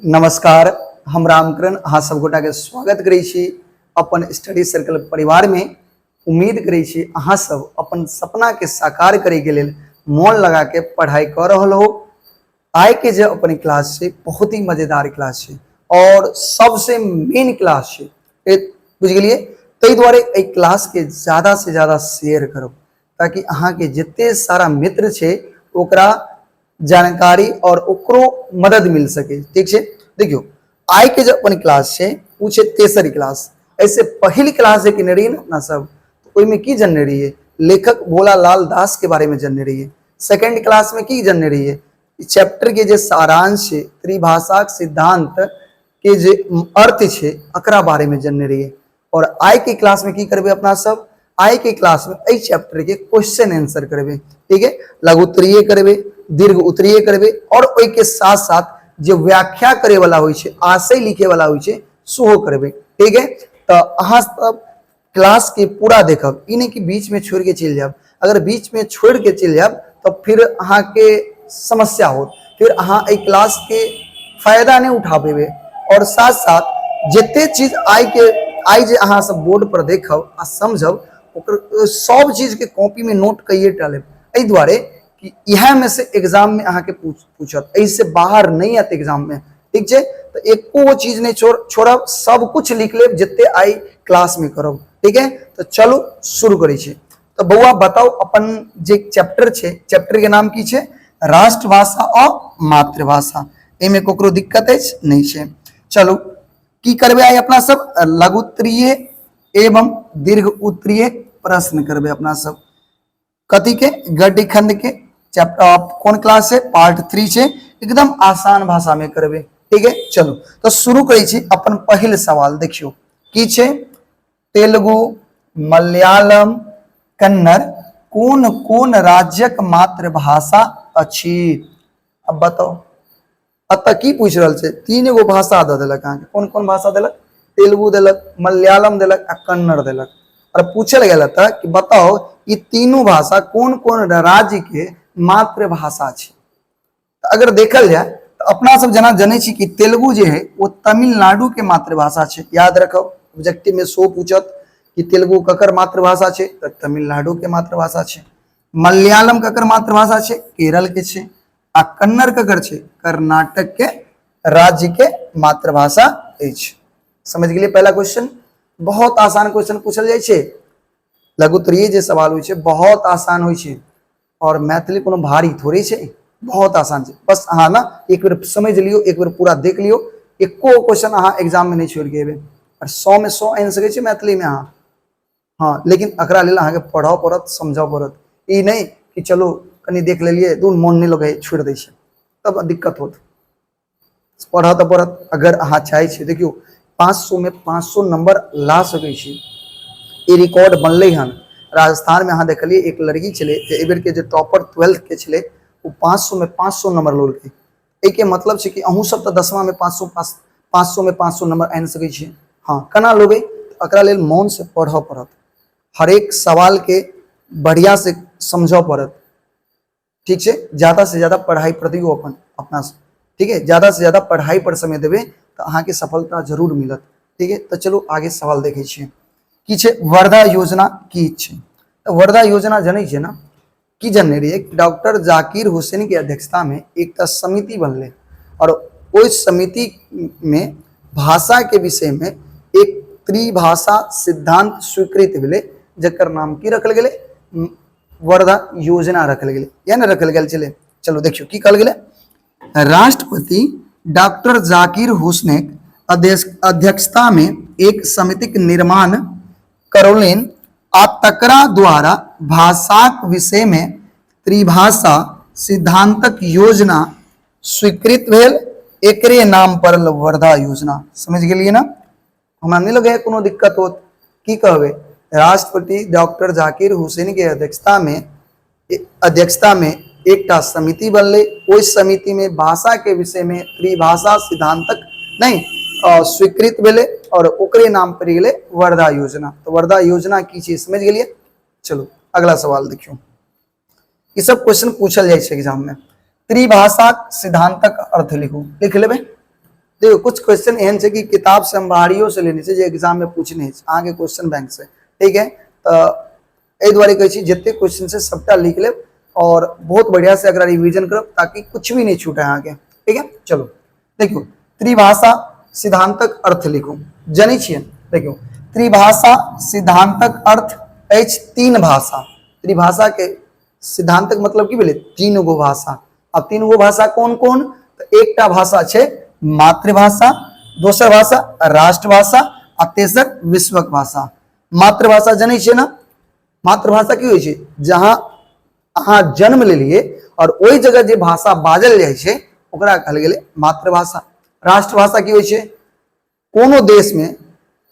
नमस्कार, हम रामकरण अहाँ सब गोटा के स्वागत करै छी अपन स्टडी सर्कल परिवार में। उम्मीद करै छी अहाँ सब अपन सपना के साकार करे के लेल मन लगा के पढ़ाई कर रहल हो। आय के जो अपन क्लास है बहुत ही मजेदार क्लास है और सबसे मेन क्लास है, बुझ गेलिए। तै द्वारे ए क्लास के ज्यादा से ज्यादा शेयर करब ताकि अहाँ के जिते सारा मित्र छे ओकरा जानकारी और ओकरो मदद मिल सके। ठीक है, देखियो आय के जो अपन क्लास है वो छे तेसरी क्लास। ऐसे पहली क्लास जे केने रही ना सब, तो ओइमे की जानने रही है, लेखक भोला लाल दास के बारे में जानने रही है। सेकंड क्लास में की जानने रही है, चैप्टर के जे सारांश है, त्रिभाषा सिद्धांत के जे अर्थ छे एकरा बारे में जानने रही है। और आय के क्लास में की करबे अपना सब, आय के क्लास में ए चैप्टर के क्वेश्चन आंसर करबे। ठीक है, लघु उत्तरीय करबे, दीर्घ उत्तरीय करबे और ओइ के साथ साथ जो व्याख्या करे वाला होय छे, आशय लिखे वाला होय छे सुहो करबे। ठीक है, तो अहाँ सब क्लास के पूरा देखब, ई नहीं कि बीच में छोड़ के चल जाब। अगर बीच में छोड़ के चल जाब तो फिर अहाँ के समस्या हो, फिर अहाँ ए क्लास के फायदा नहीं उठा पेबे। और साथ साथ जिते चीज आय जे अहाँ सब बोर्ड पर देखब आ समझब ओकर सब चीज के कॉपी में नोट कइए टालेब। एहि द्वारे कि यह में से एग्जाम में अहाँ के पूछत, ऐसे बाहर नहीं आते एग्जाम में। ठीक है, तो एको वो चीज नहीं छोड़ब, सब कुछ लिख लेब जिते आई क्लास में करब। ठीक है, तो चलो शुरू करै छी। तो बउआ बताओ अपन जे चैप्टर छे, चैप्टर के नाम की छे, राष्ट्रभाषा और मातृभाषा। एमे कोकरो दिक्कत है नहीं छे। चलो की करबे आई अपना सब, लघु उत्तरीय एवं दीर्घ उत्तरीय प्रश्न करबे अपना सब। कथी के, गद्य खंड के चैप्टर कौन क्लास है, पार्ट 3 छे, एकदम आसान भाषा में करबे। ठीक है, चलो तो शुरू करै छी। अपन पहिल सवाल देखियो की छे, तेलुगु, मलयालम, कन्नड़ कोन कोन राज्यक मातृभाषा अछि। अब बताओ अत की पूछ रहल छे, तीन गो भाषा द देलक अहाँ के। कौन कौन भाषा देलक, तेलुगु देलक, मलयालम देलक आ कन्नड़ देलक। और पूछल गेल था कि बताओ ये तीनों भाषा कौन कौन राज्य के मातृभाषा छे। अगर देखल जाए तो अपना सब जना जाने छी कि तेलुगु जे है वो तमिलनाडु के मातृभाषा छे। याद रखो, ऑब्जेक्टिव में 100 पूछत कि तेलुगु ककर मातृभाषा छे, तो तमिलनाडु के मातृभाषा छे। मलयालम ककर मातृभाषा छे, केरल के छे। आ कन्नड़ ककर छे, कर्नाटक के राज्य के मातृभाषा अछि। समझ गेलिए पहला क्वेश्चन। बहुत आसान क्वेश्चन पूछल जाय छे। लघु उत्तरीय जे सवाल होय छे बहुत आसान होय छे और मैथिली कोनो भारी थोड़ी छे, बहुत आसान छे। बस अहाँ ना एक बार समझ लियो, एक बार पूरा देख लियो, एको क्वेश्चन अहाँ एग्जाम में नहीं छोड़ के एबे। और 100 में 100 आनि सके छे मैथिली में अहाँ। हाँ, लेकिन अकरा लेल अहाँ के पढ़ो पड़त, समझो पड़त। ई नहीं कि चलो कनी देख लेलिए, दूर मन नहीं लगे छोड़ दै छे, तब दिक्कत होत। पढ़ा तो पड़त। अगर अहाँ चाहे छे, देखियो 500 में 500 नंबर ला सके छी, ये रिकॉर्ड बनले हन। राजस्थान में अहाँ देखलिए एक लड़की छले जे एबेर के जे टॉपर 12th के छले, वो 500 में 500 नंबर लोलके। ए के मतलब छे कि अहूँ सब तो 10वां में 500 में 500 नंबर आनि सके छी। हाँ, कना लोगे, अकरा लेल मौन से पढ़ो पड़त, हर एक सवाल के बढ़िया से समझो पड़त। ठीक है, ज्यादा से ज्यादा पढ़ाई प्रति अपना। ठीक है, ज्यादा से ज्यादा पढ़ाई पर समय देवे तो अहाँ के सफलता जरूर मिलत। ठीक है, तो चलो आगे सवाल देखे छिए की छे, वर्धा योजना की छे। तो वर्धा योजना जाने छे ना, की जानने रही है, डॉक्टर जाकिर हुसैन की अध्यक्षता में एक समिति बनले और उस समिति में भाषा के विषय में एक त्रिभाषा सिद्धांत स्वीकृत भेले, जकर नाम की रखल गेले, वर्धा योजना रखल गेले या ना रखल गेल चले। चलो देखियो की कहल गेले, राष्ट्रपति डॉक्टर जाकिर हुसैन अध्यक्षता में एक समिति के निर्माण करौलेन आ तकरा द्वारा भाषाक विषय में त्रिभाषा सिद्धांतक योजना स्वीकृत भेल। एकरे नाम पर वर्धा योजना। समझ गेलिए ना, हमरा नहीं लगे कोनो दिक्कत होत। की कहबे, राष्ट्रपति डॉक्टर जाकिर हुसैन के अध्यक्षता में एक समिति बनले, उस समिति में भाषा के विषय में त्रिभाषा सिद्धांतक नहीं स्वीकृत भेले और ओकरे नाम पर गेले वर्धा योजना। तो वर्धा योजना की चीज समझ गेलिए। चलो अगला सवाल देखियो, ये सब क्वेश्चन पूछल जाए एग्जाम में। त्रिभाषा सिद्धांतक अर्थ लिखो, लिख लेबे। देखो कुछ क्वेश्चन एहन छै कि किताब से हम बाहरियो से लेने छै जे एग्जाम में पूछने छै अहाँ के क्वेश्चन बैंक से, ठीक है। तो एहि दुआरे कहै छी जते क्वेश्चन से सबटा लिख लेब और बहुत बढ़िया से अगर रिवीजन करब ताकि कुछ भी नहीं छूटे अहाँ के, ठीक है। चलो देखियो त्रिभाषा सिद्धांतक अर्थ लिखू, जानै छियै देखियो त्रिभाषा सिद्धांतक अर्थ अछि तीन भाषा। त्रिभाषा के सिद्धांतक मतलब की भेलै तीन गो भाषा। अब तीन गो भाषा कोन कोन, तो एकटा भाषा छै मातृभाषा, दोसर भाषा राष्ट्रभाषा आ तेसर विश्वक भाषा। मातृभाषा जानै छियै ना, मातृभाषा की होइ छै जहाँ अहाँ जन्म लेलिए और ओहि जगह जे भाषा बाजल जाइ छै ओकरा कहल गेलै मातृभाषा। राष्ट्रभाषा की होइ छै कोनो देश में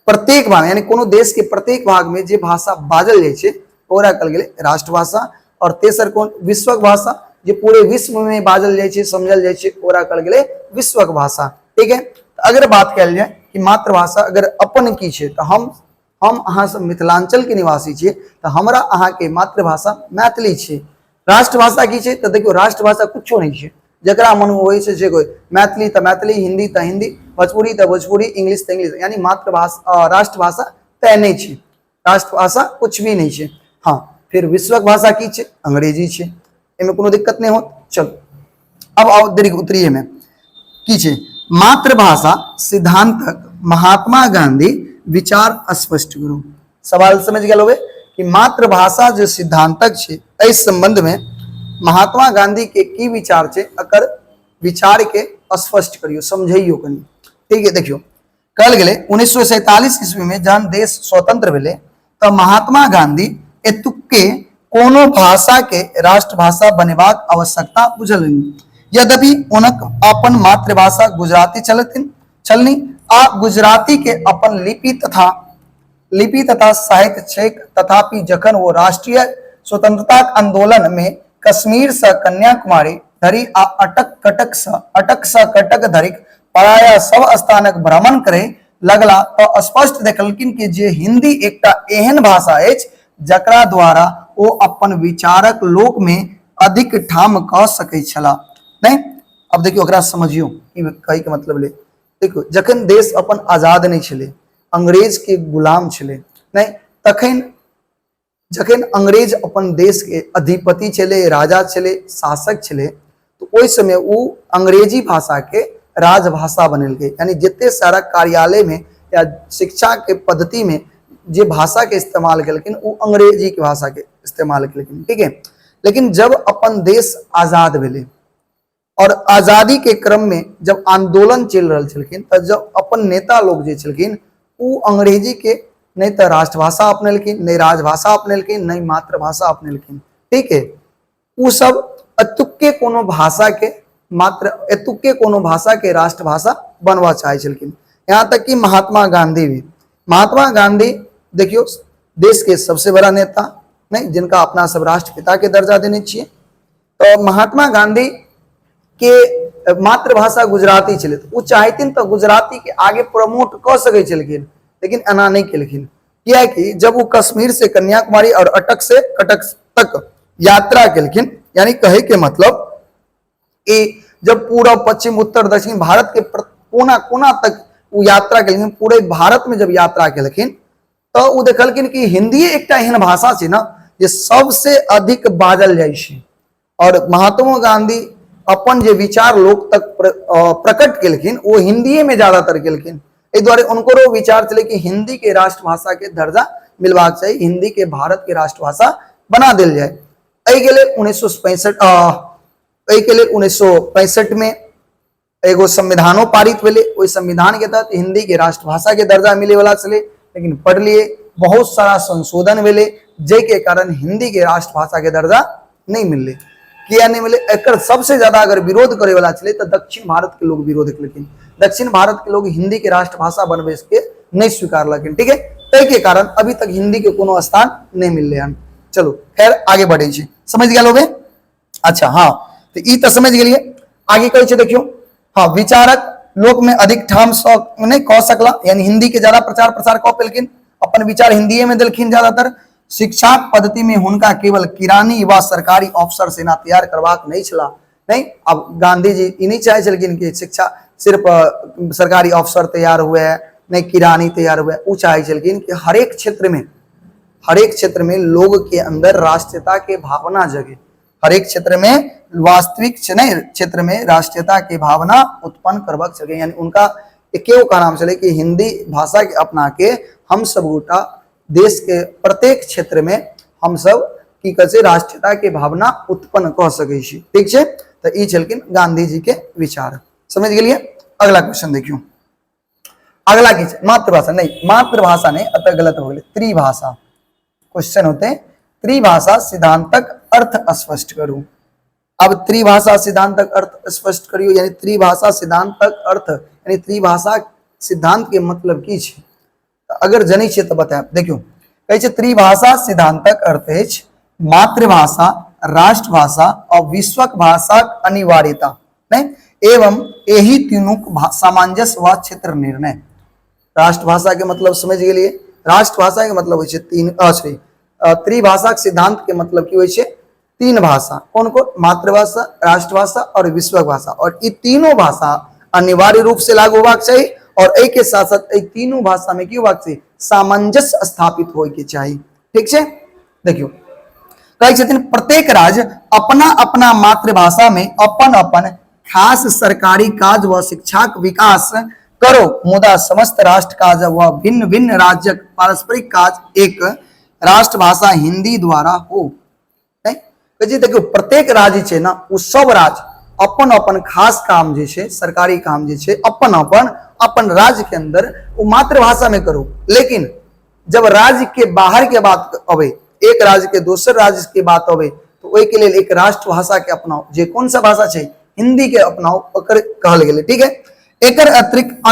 प्रत्येक भाग यानी कोनो देश के प्रत्येक भाग में जे भाषा बाजल जाइ छै ओकरा कहल गेलै राष्ट्रभाषा। और तेसर कौन विश्वक भाषा, जे पूरे विश्व में बाजल जाइ छै समझल जाइ छै ओकरा कहल गेलै विश्वक भाषा, ठीक है। तो अगर बात कयल जाए कि मातृभाषा अगर अपन की छै तो हम अहाँ सब मिथिलांचल के निवासी छियै तो हमरा अहाँ के मातृभाषा मैथिली छै। राष्ट्रभाषा की छै तो देखियो राष्ट्रभाषा कुछो नहीं छै, जकरा मन में होइ छै जे कोई मैथिली तो मैथिली, हिंदी तो हिंदी, भोजपुरी तो भोजपुरी, इंग्लिश तो इंग्लिश, यानी मातृभाषा राष्ट्रभाषा तय नहीं छै, राष्ट्रभाषा कुछ भी नहीं छै। हाँ फिर विश्वक भाषा की छै अंग्रेजी छै, एमें कोनो दिक्कत नहीं होत। चलो अब आओ दीर्घ उत्तरीय में की छै मातृभाषा सिद्धांतक महात्मा गांधी विचार स्पष्ट करू। सवाल समझ गए होगे कि मातृभाषा जो सिद्धांतक छै इस संबंध में महात्मा गांधी के की विचार छै अकर विचार के स्पष्ट करियो समझियो कनी, ठीक है। देखियो कहल गेलै 1947 ईस्वी में जहन देश स्वतंत्र भेलै तो महात्मा गांधी एतुके कोनो भाषा के राष्ट्रभाषा बनेबाक आवश्यकता बुझलनि। यद्यपि उनक अपन मातृभाषा गुजराती छलनी आ गुजराती के अपन लिपि तथा साहित्य छैक, तथापि जखन वो राष्ट्रीय स्वतंत्रता आंदोलन में कश्मीर से कन्याकुमारी धरि आ अटक सँ कटक धरि प्राय सब स्थानक भ्रमण करे लगला तो स्पष्ट देखलखिन कि जे हिंदी एकटा एहन भाषा अछि जकरा द्वारा ओ अपन विचारक लोक में अधिक ठाम कह सकै छला। नहीं अब देखियो ओकरा समझियो कि कहे के मतलब ले, देखियो जखन देश अपन आजाद नहीं छले अंग्रेज के गुलाम छले नहीं, तखन जखन अंग्रेज अपन देश के अधिपति छले, राजा छले, शासक छले, तो ओहि समय वो अंग्रेजी भाषा के राजभाषा बनेलकै, यानी जितने सारा कार्यालय में या शिक्षा के पद्धति में जे भाषा के इस्तेमाल केलखिन वो अंग्रेजी के भाषा के इस्तेमाल केलखिन, ठीक है। लेकिन जब अपन देश आजाद भेले और आजादी के क्रम में जब आंदोलन चल रहा छलखिन तो जब अपन नेता लोग जे छलखिन वो अंग्रेजी के नहीं तो राष्ट्रभाषा अपनेलखिन, नहीं राजभाषा अपनेलखिन, नहीं मातृभाषा अपनेलखिन, ठीक है। वो सब एतुक्के कोनो भाषा के राष्ट्रभाषा बनवा चाहे छलखिन। यहाँ तक कि महात्मा गांधी देखियो देश के सबसे बड़ा नेता नहीं जिनका अपना सब राष्ट्रपिता के दर्जा देने चाहिए, तो महात्मा गांधी के मातृभाषा गुजराती छलै, वो चाहथिन तो गुजराती के आगे प्रमोट कर सकै छलखिन, लेकिन एना नहीं केलखिन। किया कि जब वो कश्मीर से कन्याकुमारी और अटक से कटक तक यात्रा केलखिन, यानी कहे के मतलब जब पूरा पश्चिम उत्तर दक्षिण भारत के कोना कोना तक वो यात्रा केलखिन, पूरे भारत में जब यात्रा केलखिन तो वो देखलखिन कि हिंदी एकटा एहन भाषा छै ना जे सबसे अधिक बाजल जाइ छै, और महात्मा गांधी अपन जे विचार लोक तक प्रकट केलखिन वो हिंदी में ज्यादातर केलखिन। एहि दुआरे उनको विचार चले कि हिंदी के राष्ट्रभाषा के दर्जा मिलवाक चाहिए, हिंदी के भारत के राष्ट्रभाषा बना देल जाए। एहि के लिए 1965 में एगो संविधानो पारित भेले, ओहि संविधान के तहत हिंदी के राष्ट्रभाषा के दर्जा मिले वाला चले, लेकिन पढ़ लिए बहुत सारा संशोधन भेले जे के कारण हिंदी के राष्ट्रभाषा के दर्जा नहीं मिले। किया नहीं मिले, एकर सबसे ज्यादा अगर विरोध करे वाला चले तो दक्षिण भारत के लोग विरोध केलखिन, दक्षिण भारत के लोग हिंदी के राष्ट्रभाषा बनबे के नहीं स्वीकार लखिन, ठीक है। तय के कारण अभी तक हिंदी के कोनो स्थान नहीं मिलले हन। चलो खैर आगे बढ़े छी, समझ गया लोगे। अच्छा हाँ तो ई तो समझ गेलिए। आगे कहे छे देखियो हाँ विचारक लोक में अधिक ठाम नहीं कह सकला, यानी हिंदी के ज्यादा प्रचार प्रसार कह पेलखिन, अपन विचार हिंदी में देलखिन ज्यादातर। शिक्षा पद्धति में हुनका केवल किरानी व सरकारी अफसर सेना तैयार करवाक नहीं छला, नहीं। अब गांधी जी ई नहीं चाहे छलखिन कि शिक्षा सिर्फ सरकारी अफसर तैयार हुए, नहीं किरानी तैयार हुए, वो चाहे छलखिन कि हरेक क्षेत्र में लोग के अंदर राष्ट्रीयता के भावना जगे, हरेक क्षेत्र में वास्तविक नहीं क्षेत्र में राष्ट्रीयता की भावना उत्पन्न करवक सके। यानी उनका क्यों का नाम चले कि हिंदी भाषा के अपना के हम सब गोटा देश के प्रत्येक क्षेत्र में हम सब की कैसे राष्ट्रीयता के भावना उत्पन्न कर सके। ठीक है, तो ये छलखिन गांधी जी के विचार। समझ गए। अगला क्वेश्चन देखियो, अगला की मातृभाषा नहीं, मातृभाषा नहीं अतः गलत हो गए, त्रिभाषा। क्वेश्चन होते हैं त्रिभाषा सिद्धांतक अर्थ स्पष्ट करूं। अब त्रिभाषा सिद्धांतक अर्थ स्पष्ट करियो, यानी त्रिभाषा सिद्धांतक अर्थ यानी त्रिभाषा सिद्धांत के मतलब की छे, अगर जनी छे तो बताए। देखियो कहे छे त्रिभाषा सिद्धांतक अर्थ है मातृभाषा, राष्ट्रभाषा और विश्वक भाषा अनिवार्यता नहीं एवं यही तीनों सामंजस्य व क्षेत्र निर्णय। राष्ट्रभाषा के मतलब समझ गए, राष्ट्रभाषा के मतलब होय छे तीन त्रिभाषा सिद्धांत के मतलब की होय छे तीन भाषा, कौन कौन, मातृभाषा, राष्ट्रभाषा और विश्वक भाषा, और ये तीनों भाषा अनिवार्य रूप से लागू होबाक चाहिए और एक के साथ साथ तीनों भाषा में की होबाक चाहिए सामंजस्य स्थापित होय के चाहिए। ठीक है, देखियो कहे छथिन प्रत्येक राज्य अपना अपना मातृभाषा में अपन अपन खास सरकारी काज व शिक्षाक विकास करो, मुदा समस्त राष्ट्र काज व भिन्न भिन्न राज्यक पारस्परिक काज एक राष्ट्रभाषा हिंदी द्वारा हो। देखियो प्रत्येक राज्य छे ना, उ सब राज्य अपन अपन खास काम जे छे, सरकारी काम जे छे अपन अपन अपन राज्य के अंदर वो मातृभाषा में करो। लेकिन जब राज्य के बाहर के बात अबे, एक राज्य के दूसरे राज्य की बात अबे, तो ओई के लिए एक राष्ट्रभाषा के अपनाओ, जे कौन सा भाषा छे हिंदी के अपनाओ ओकर कहल गेले। ठीक है, एकर अतिरिक्त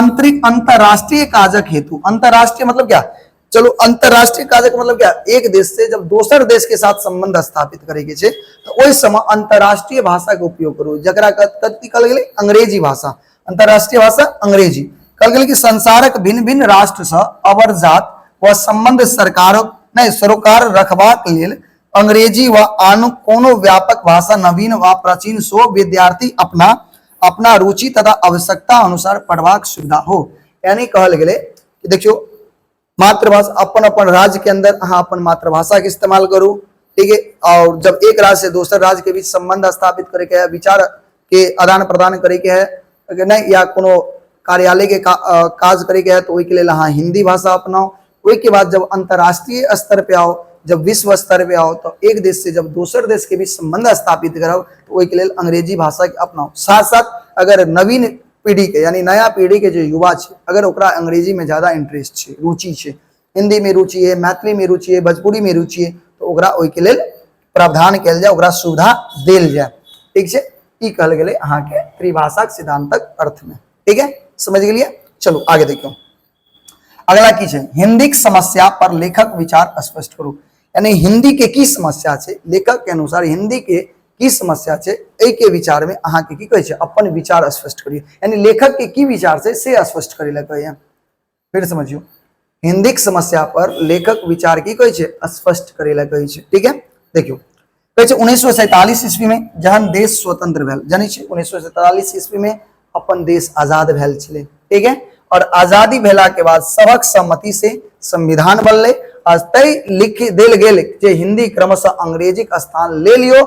अंतरराष्ट्रीय काजक हेतु, अंतरराष्ट्रीय मतलब क्या, चलो अंतरराष्ट्रीय काजक मतलब क्या, एक देश से जब दूसर देश के साथ संबंध स्थापित करेके छे तो ओई समय अंतरराष्ट्रीय भाषा के उपयोग करो, जकरा कथी कहल गेले अंग्रेजी भाषा। अंतरराष्ट्रीय भाषा अंग्रेजी कहल गेले कि संसारक भिन्न भिन्न राष्ट्र से अवर जात व संबंध सरोकार रखबाक लेल अंग्रेजी व आन कोनो व्यापक भाषा नवीन व प्राचीन सो विद्यार्थी अपना अपना रुचि तथा आवश्यकता अनुसार पढ़वाक सुविधा हो। यानी कहल गेले कि देखियो मातृभाषा अपन अपन राज्य के अंदर अहाँ अपन मातृभाषा के इस्तेमाल करू। ठीक है, और जब एक राज्य से दूसरे राज्य के बीच संबंध स्थापित करे के है, विचार के आदान प्रदान करे के है नहीं, या कोनो कार्यालय के काज करे के है, तो के लिए अहाँ हिंदी भाषा अपनाओ। वही के बाद जब अंतरराष्ट्रीय स्तर पे आओ, जब विश्व स्तर पे आओ, तो एक देश से जब दूसरे देश के बीच संबंध स्थापित कराओ, तो वही के लिए अंग्रेजी भाषा के अपनाओ। साथ साथ अगर नवीन पीढ़ी के यानी नया पीढ़ी के जो युवा छे, अगर ओकरा अंग्रेजी में ज्यादा इंटरेस्ट छे, रुचि छे, हिंदी में रुचि है, मैथिली में रुचि है, भोजपुरी में रुचि है, तो ओकरा ओई के लेल प्रावधान कयल जाए, ओकरा सुविधा देल जाए। ठीक छे, ई कहल गेलै अहाँ के त्रिभाषा सिद्धांतक अर्थ में। ठीक है, समझ गेलिए। चलो आगे देखियो, अगला की छे हिंदी की समस्या पर लेखक विचार स्पष्ट करू। यानी हिंदी के की समस्या छे, लेखक के अनुसार हिंदी के की समस्या छे, ए के विचार में अहाँ के की कहे छे अपन विचार स्पष्ट करिए। यानी लेखक के की विचार से स्पष्ट करे ला कहे। फिर समझियो, हिंदी की समस्या पर लेखक विचार की कहे छे स्पष्ट करे ला कहे छे। ठीक है, देखियो कहे छे 1947 ईस्वी में जहन देश स्वतंत्र भेल, जानी छे 1947 ईस्वी में अपन देश आजाद भेल छले। ठीक है, और आजादी भेला के बाद सबक सहमति से संविधान बनले, तय लिख देल गेल जे हिंदी क्रमशः अंग्रेजी का स्थान ले लियो।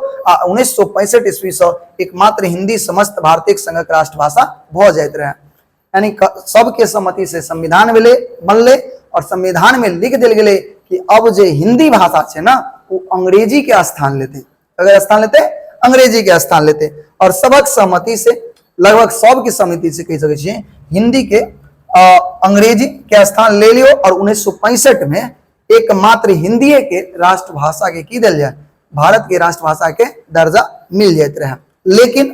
1965 ईस्वी से एकमात्र हिंदी समस्त भारतीय संघक राष्ट्रभाषा भ जाइत रहे। यानी सबके सहमति से संविधान बनले और संविधान में लिख देल गेले कि अब जे हिंदी भाषा छे ना, वो अंग्रेजी के स्थान लेते, अगर स्थान लेते अंग्रेजी के स्थान लेते, और सबक सहमति से लगभग सबकी सहमति से कह सके छिए हिंदी के अंग्रेजी के स्थान ले लियो। और 1965 में एकमात्र हिंदी के राष्ट्रभाषा के की दिल जाए, भारत के राष्ट्रभाषा के दर्जा मिल जाते रहे। लेकिन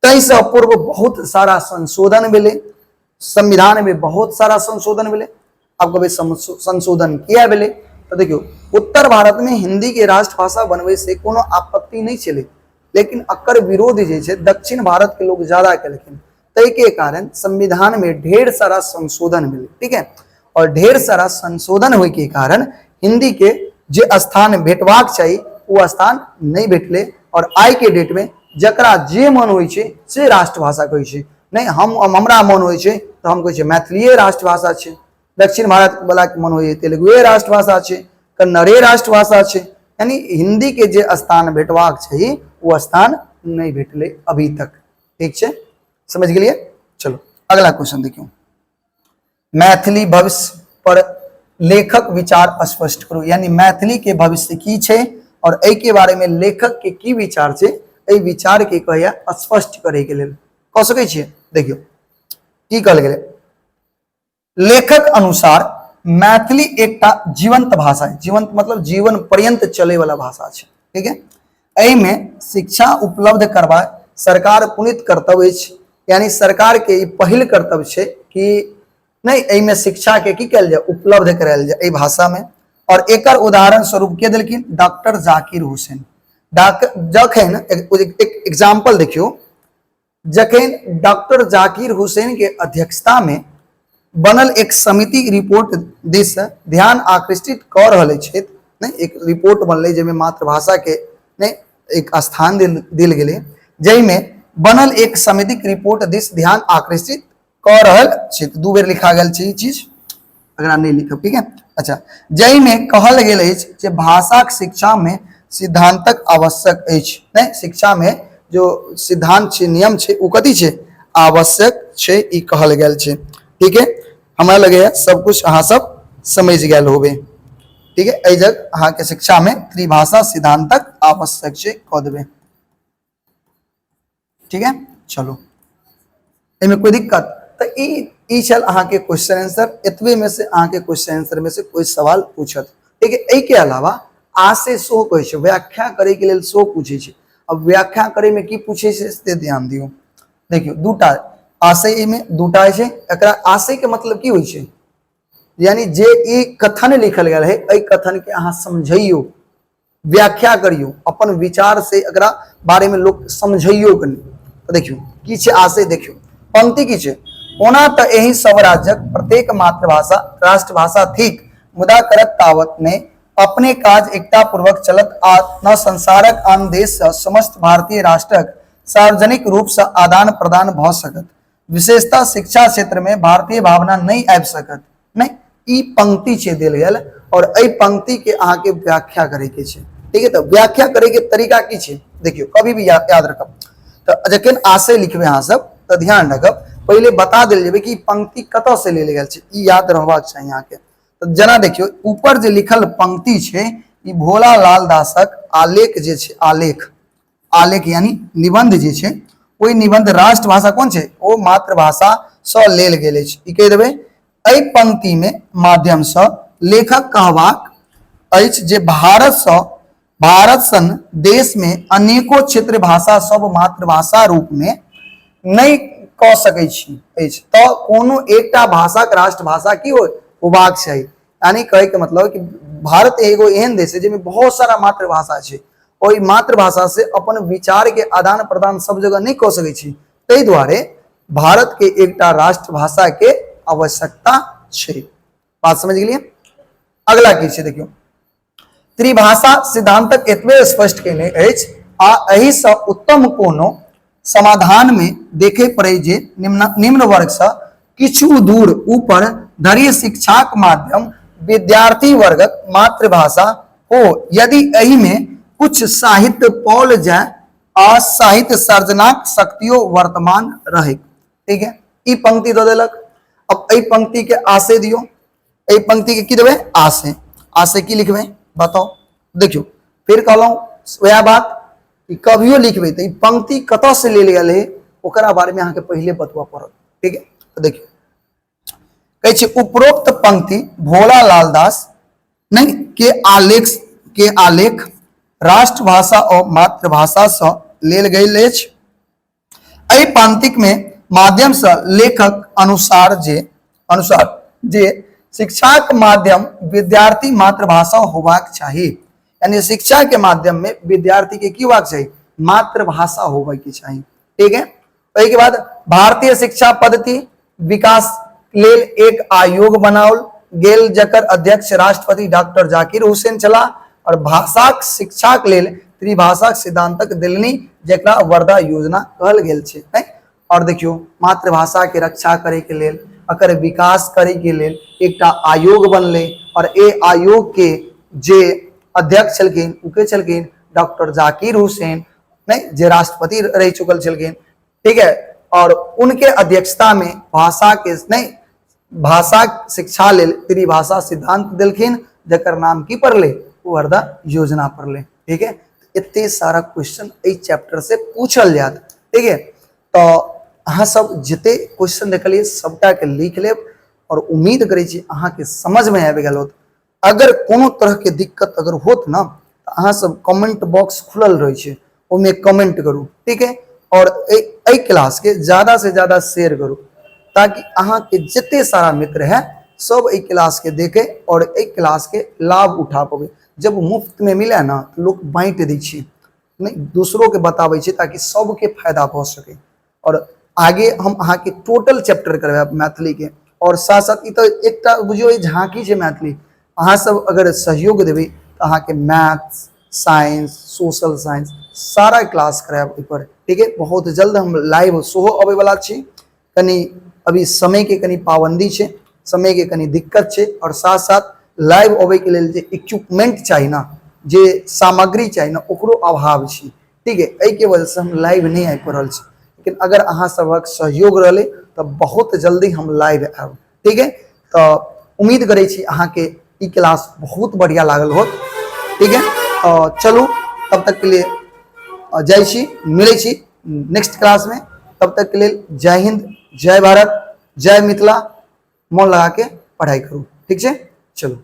तई से पूर्व बहुत सारा संशोधन मिले, संविधान में बहुत सारा संशोधन मिले। अब कभी संशोधन किया मिले तो देखियो उत्तर भारत में हिंदी के राष्ट्रभाषा बनवे से कोनो आपत्ति नहीं चले, लेकिन अकर विरोध जे छे दक्षिण भारत के लोग ज्यादा केलखिन। तय के कारण संविधान में ढेर सारा संशोधन मिले। ठीक है, और ढेर सारा संशोधन होय के कारण हिंदी के जे स्थान भेटवाक चाहिए वो स्थान नहीं भेटले। और आज के डेट में जकरा जे मन होय छे से राष्ट्रभाषा कहै छे। नहीं हमरा मन होइ छै तो हम कहै छै मैथिलीये राष्ट्रभाषा छै, दक्षिण भारत वाला के मन होइ तेलुगुए राष्ट्रभाषा छै, कन्नड़े राष्ट्रभाषा छै, यानी हिंदी के जे स्थान भेटबाक चाहिए वो स्थान नहीं भेटले अभी तक। ठीक है, समझ गेलिए। चलो अगला क्वेश्चन देखियो, मैथिली भविष्य पर लेखक विचार स्पष्ट करू, यानी मैथिली के भविष्य की छै और एहि के बारे में लेखक के की विचार छै, एहि विचार के कहया स्पष्ट करे के लेल कह सकै छियै। देखियो की कहल गेलै, लेखक अनुसार मैथिली एकटा जीवंत भाषा है, जीवंत मतलब जीवन पर्यंत चले वाला भाषा है। ठीक है, एहि में शिक्षा उपलब्ध करवा सरकार पुनित कर्तव्य है, यानी सरकार के पहिल कर्तव्य है कि नहीं एहि में शिक्षा के की कल जाए उपलब्ध करायल जाए भाषा में। और एकर उदाहरण स्वरूप के दिलखिन डॉक्टर जाकिर हुसैन। जखन एक एग्जाम्पल देखियो, जखन डॉक्टर जाकिर हुसैन के अध्यक्षता में बनल एक समिति रिपोर्ट दिस ध्यान आकृष्टित कर रहे छे, नहीं एक रिपोर्ट बनल जिसमें मातृभाषा के नहीं एक स्थान दिल गेले, जैमें बनल एक समिति रिपोर्ट दिस ध्यान आकृष्टित कर रहल छे। दू बेर लिखा गेल छे ई चीज, अगर नहीं लिखब ठीक है। अच्छा, जैमें कहल गेल अछि जे भाषाक शिक्षा में सिद्धांतक आवश्यक अछि, नहीं शिक्षा में जो सिद्धांत छे नियम छे ओ कथी छे आवश्यक छे, ई कहल गेल छे। ठीक है, हमरा लगे सब कुछ अहाँ सब समझ गेल होबे। ठीक है, एहि जग अहाँ के शिक्षा में त्रिभाषा सिद्धांतक आवश्यक छे कह देबे। ठीक है, चलो एमे कोई दिक्कत तो ई चल अहाँ के क्वेश्चन आंसर, एतबे में से अहाँ के क्वेश्चन आंसर में से कोई सवाल पूछत। ठीक है, एहि के अलावा आ से सो कहै छै व्याख्या करे के लेल सो पूछे छै। अब व्याख्या करे में की पूछे छै से ध्यान दियो। देखियो दूटा आशय में दूटा छै, एकरा आशय के मतलब की होइ छै, यानी जे ई कथन लिखल गेल है एहि कथन के अहाँ समझियो, व्याख्या करियो, अपन विचार से एकरा बारे में लोग समझियो कनी। तो देखियो की छै आशय, देखियो पंक्ति की छै, ओना तो एही सब राज्यक प्रत्येक मातृभाषा राष्ट्रभाषा थिक, मुदा करत तावत ने अपने काज एकता पूर्वक चलत आ न संसारक आन देश से समस्त भारतीय राष्ट्रक सार्वजनिक रूप से आदान प्रदान भ सकत, विशेषता शिक्षा क्षेत्र में भारतीय भावना नहीं आबि सकत। नहीं ई पंक्ति छे देल गेल और एहि पंक्ति के अहाँ के व्याख्या करे के छे। ठीक है, तो व्याख्या करे के तरीका की छे देखियो, कभी भी याद रखब। तो जखन आशय लिखबे अहाँ सब तो ध्यान रखब, पहले बता देल जेबे कि पंक्ति कत से लेल गेल छे, ई याद रहबाक चाहिए अहाँ के। तो जना देखियो ऊपर जे लिखल पंक्ति छे ई भोला लाल दासक आलेख जे छे, आलेख यानी निबंध जे छे, ओई निबंध राष्ट्रभाषा कोन छे ओ मातृभाषा स लेल गेल छे। ई कह देबे एहि पंक्ति में माध्यम से लेखक कहबाक अछि जे भारत सन देश में अनेकों क्षेत्र भाषा सब मातृभाषा रूप में नहीं कह सकै छी अछि, तो कोनो एकटा भाषा के राष्ट्रभाषा की होबाक चाहिए। यानी कहे के मतलब कि भारत एगो एहन देश है जिसमें बहुत सारा मातृभाषा है, और मातृभाषा से अपन विचार के आदान प्रदान सब जगह नहीं कह सकै छी, ताहि द्वारे भारत के एकटा राष्ट्रभाषा के आवश्यकता है। बात समझ गेलिए। अगला की छे देखियो, त्रिभाषा सिद्धांतक एतबे स्पष्ट केने अछि आ एहि सँ उत्तम कोनो समाधान में देखे पड़े जे निम्न वर्ग से किछु दूर ऊपर धरि शिक्षाक माध्यम विद्यार्थी वर्गक मातृभाषा हो, यदि एहि में कुछ साहित्य पौल जाए आ साहित्य सर्जनाक शक्तियों वर्तमान रहे। ठीक है, ई पंक्ति दो देलक। अब एहि पंक्ति के आशय दियो, एहि पंक्ति के की देबे आशय, आशय की लिखबे बताओ। देखियो फिर कहलौं वह बात कि कभियो लिखबे तो पंक्ति कत से ले गेल है ओकरा बारे में अहाँ के पहले बतवा पड़त। ठीक है, तो देखियो कहे छे उपरोक्त पंक्ति भोला लाल दास नहीं के आलेख राष्ट्रभाषा और मातृभाषा से लेल गेल अछि। एहि पंक्ति में माध्यम से लेखक अनुसार जे शिक्षा के माध्यम विद्यार्थी मातृभाषा होबाक चाहिए, यानी शिक्षा के माध्यम में विद्यार्थी के की होबाक चाहिए मातृभाषा होबाक चाहिए। ठीक है, एहि के बाद भारतीय शिक्षा पद्धति विकास लेल एक आयोग बनाओल गेल जकर अध्यक्ष राष्ट्रपति डॉक्टर जाकिर हुसैन छला, और भाषाक शिक्षाक लेल त्रिभाषा सिद्धांतक दिलनी जकरा वर्धा योजना कहल गेल छे। और देखियो मातृभाषा के रक्षा करे के लेल, अकर विकास करे के लेल एकटा आयोग बनले और ए आयोग के जे अध्यक्ष छलखिन उ के छलखिन डॉक्टर जाकिर हुसैन, नहीं जे राष्ट्रपति रह चुकल छलखिन, ठीक है। और उनके अध्यक्षता में भाषा के नहीं भाषा शिक्षा लेल त्रिभाषा सिद्धांत दिलखिन, जकर नाम की पढ़ले वर्धा योजना पढ़ले, ठीक है। इतने सारा क्वेश्चन इस चैप्टर से पूछल जात, ठीक है। तो अहाँ सब जते क्वेश्चन देखलिए सबटा के लिख लेब और उम्मीद करै छी अहाँ के समझ में आबि गेल होत। अगर कोनो तरह के दिक्कत अगर होत ना तो अहाँ सब कमेंट बॉक्स खुलल रहे छे, ओमे कमेंट करू, ठीक है। और ए क्लास के ज्यादा से ज्यादा शेयर करू ताकि अहाँ के जितने सारा मित्र है सब ए क्लास के देखे और ए क्लास के लाभ उठा पावे। जब मुफ्त में मिले ना तो लोग बांट दै छी, नहीं दूसरों के बताबै छी ताकि सबके फायदा भ सके। और आगे हम अहाँ के टोटल चैप्टर करबे मैथिली के, और साथ साथ ई तो एकटा बुझियो ई झांकी छे मैथिली। अहाँ सब अगर सहयोग देबै तो अहाँ के मैथ्स, साइंस, सोशल साइंस सारा क्लास करायब ओइ पर, ठीक है। बहुत जल्द हम लाइव सेहो अबै वाला छी, कनी अभी समय के कनी पाबंदी छे, समय के कनी दिक्कत छे, और साथ साथ लाइव अबै के लेल जे इक्विपमेंट चाहिए ना, जे सामग्री चाहिए ना, ओकरो अभाव छी, ठीक है। एहि के वजह से हम लाइव नहीं आबि पा रहल छी, लेकिन अगर अहाँ सबक सहयोग रहले तो बहुत जल्दी हम लाइव आब, ठीक है। तो उम्मीद करै छी अहाँ के ई क्लास बहुत बढ़िया लागल होत, ठीक है। चलू तब तक के लिए जय छी, मिले छी नेक्स्ट क्लास में। तब तक के लिए जय हिंद, जय भारत, जय मिथिला। मन लगा के पढ़ाई करू, ठीक है। चलो।